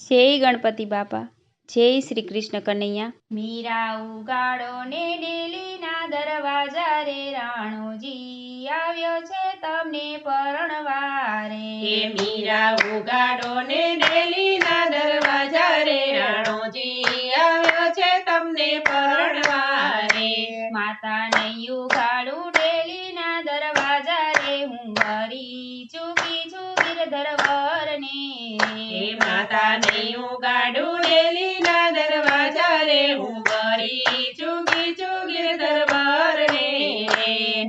જય ગણપતિ બાપા, જય શ્રી કૃષ્ણ કનૈયા। મીરા ઉગાડો ને ડેલીના દરવાજા રે, રાણોજી આવ્યો છે તમને પરણવા રે। મીરા ઉગાડો ને ડેલીના દરવાજા રે, રાણોજી આવ્યો છે તમને પરણવા રે। માતા નહીં ઉગાડું ડેલીના દરવાજા રે, હું વરી ચૂકી છું ગિરધર વરને। માતા નહીં ઉગાડું ડેલીના દરવાજા રે, હું વરી ચૂકી છું ગિરધર વરને।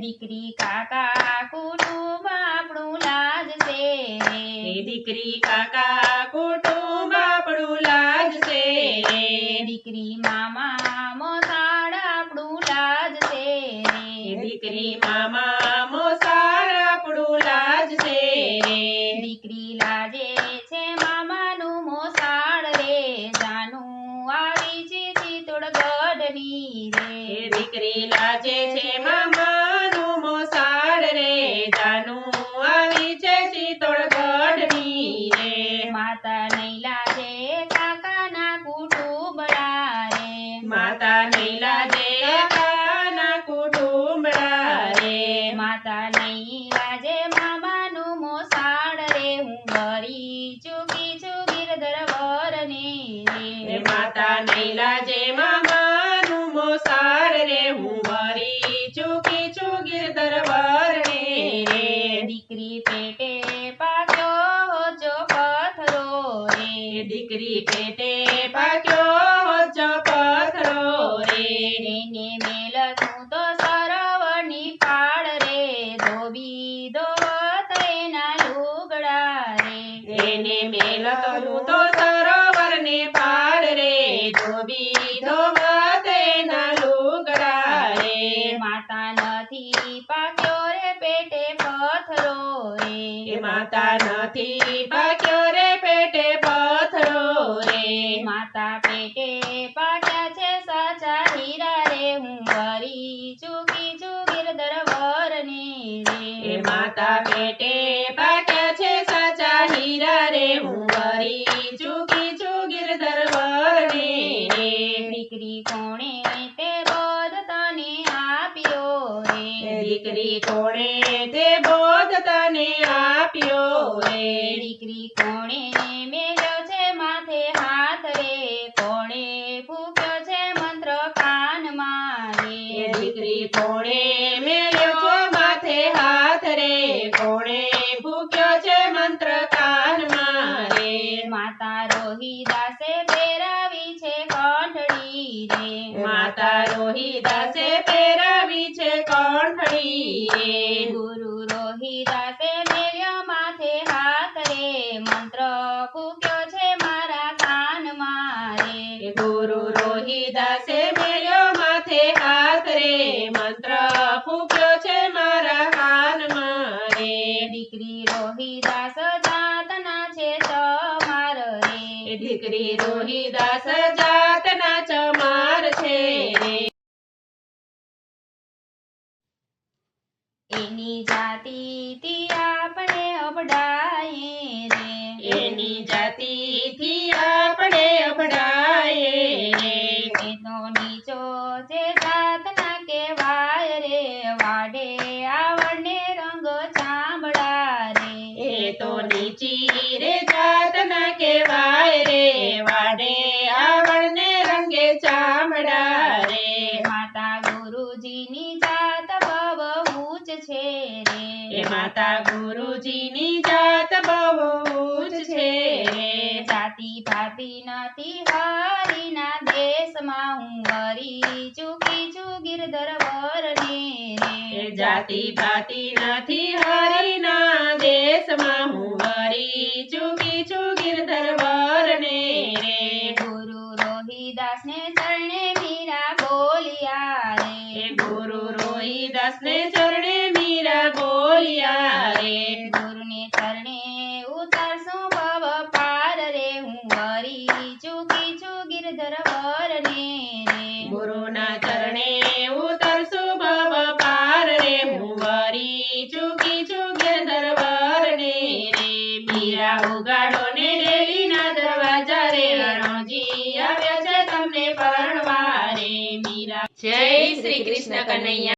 દીકરી કાકા કુટુંબ આપણું લાજશે, દીકરી કાકા કુટુંબ આપણું લાજશે। દીકરી મામા મોસાળ આપણું લાજશે, દીકરી મામા મોસાળ આપણું લાજશે। દીકરી લાજે છે મામાનું મોસાળ રે, જાનું આવી છે ચિત્તોડગઢની રે। દીકરી લાજે છે મામાનું મોસાળ રે, જાનું આવી છે ચિત્તોડગઢની રે। માતા નહીં લાજે કાકાના કુટુંબડા રે, માતા નહીં લાજે કાકાના કુટુંબડા રે। માતા નહીં લાજે મામાનું મોસાળ રે, હું વરી ચૂકી છું ગિરધર વરને રે। માતા નહીં લાજે મામાનું મોસાળ રે, હું વરી ચૂકી છું ગિરધર વરને રે। દીકરી પેટે પાક્યો હોજો પથરો રે, દીકરી પેટે પાક્યો હોજો પથરો રે। એને મેલતું તો સરોવરની પાળ રે, ધોબી ધોવત એના લુગડા રે। એને મેલતું તો સરોવરને પાર રે, ધોબી ધોવત એના લુગડા રે। માતા નથી પાક્યો રે પેટે પથરો રે, માતા નથી પાક્યો રે પેટે પથરો રે। માતા પેટે પાક્યા છે સાચા હીરા રે, હું વરી ચૂકી છું ગિરધર વરને રે। માતા પેટે પાક્યા છે સાચા હીરા રે, હું વરી ચૂકી છું ગિરધર વરને રે। દીકરી કોણે તે બોધ તને આપ્યો રે, દીકરી કોણે તે બોધ તને આપ્યો રે। દીકરી કોણે મેલ્યો છે માથે હાથ રે, કોણે ફૂક્યો છે મંત્ર કાનમાં રે। દીકરી કોણે મેલ્યો માથે હાથ રે, કોણે ફૂક્યો છે મંત્ર કાનમાં રે। માતા રોહિદાસે પહેરાવી છે કંઠડી રે, માતા રોહિદાસે પહેરાવી છે કંઠડી રે। ગુરુ રોહિદાસે મેલ્યો માથે હાથ રે, મંત્ર ફૂક્યો છે મારા કાનમાં રે। ગુરુ રોહિદાસે મેલ્યો માથે હાથ રે, મંત્ર ફૂક્યો છે મારા કાનમાં રે। દીકરી રોહિદાસ જાતના છે ચમાર રે, દીકરી રોહિદાસ જાતના ચમાર છે રે। એની જાતિથી આપણે અબડાએ રે, એની જાતિથી આપણે અભડાએ રે। એનો નીચો જે જાતના કહેવાય રે, વાડે આવડને રંગ ચામડા રે। એ તો નીચી રે જાતના કહેવાય રે, વાડે આવડને રંગે ચામડા રે। માતા ગુરુજીની જાત બહુ ઊંચ છે રે, માતા ગુરુજીની જાત બહુ ઊંચ છે રે। જાતિ ભાતિ નથી હરિના દેશમાં, હું વરી ચૂકી છું ગિરધર વરને રે। જાતિ ભાતિ નથી હરિના દેશમાં, હું વરી ચૂકી છું ગિરધર વરને રે। ગુરુ રોહિદાસને ચરણે મીરા બોલ્યા રે, ગુરુ રોહિદાસને ચરણે મીરા બોલ્યા રે। ગુરુને ચરણે ઉતરશું ભવ પાર રે, હું વરી ચૂકી છું ગિરધર વરને રે। ગુરુના ચરણે ઉતરશું ભવ પાર રે, હું વરી ચૂકી છું ગિરધર વરને રે। મીરા ઉગાડો ને ડેલીના દરવાજા રાણોજી આવ્યો છે તમને પરણવા રે મીરા જય શ્રી કૃષ્ણ કનૈયા